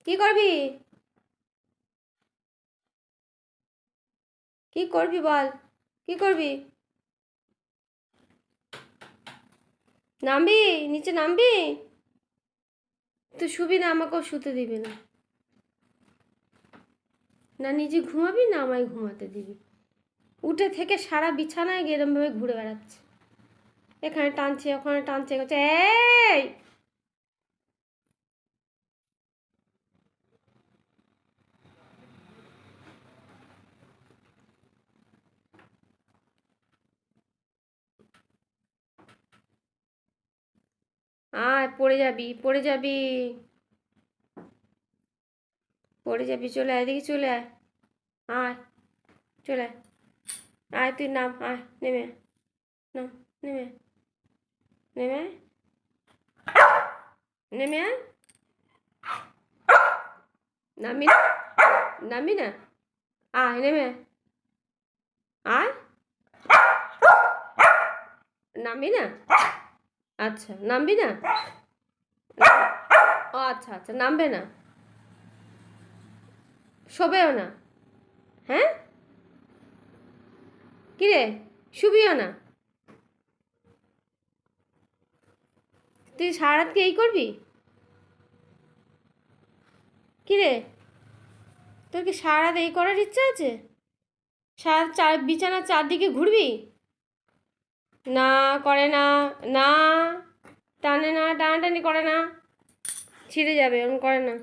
কি করবি? কি করবি বল? কি করবি? নামবি? নিচে নামবি? তুই শুবি না, আমাকেও শুতে দিবি না। না নিজে ঘুমাবি না আমায় ঘুমাতে দিবি। উঠে থেকে সারা বিছানায় এরমভাবে ঘুরে বেড়াচ্ছে, এখানে টানছে ওখানে টানছে, করছে এই। আয়, পড়ে যাবি, পড়ে যাবি, পড়ে যাবি। চলে আয়, এদিকে চলে আয়। আয়, চলে আয়। আয় তুই নাম, আয় নেমে আয়। নাম, নেমে আয়, নেমে আয়, নেমে আয়। নামবি না? নামবি না? আয় নেমে আয়। নামবি না? আচ্ছা নামবি না? ও আচ্ছা আচ্ছা, নামবে না? শোবেও না? হ্যাঁ, কিরে, শুবিও না? তুই সারা রাত কি এই করবি? কিরে, তোর কি সারা রাত এই করার ইচ্ছা আছে? বিছানার চারদিকে ঘুরবি? না, করে না। না, টানে না, টানাটানি করে না, ছিঁড়ে যাবে, ওরকম করে না।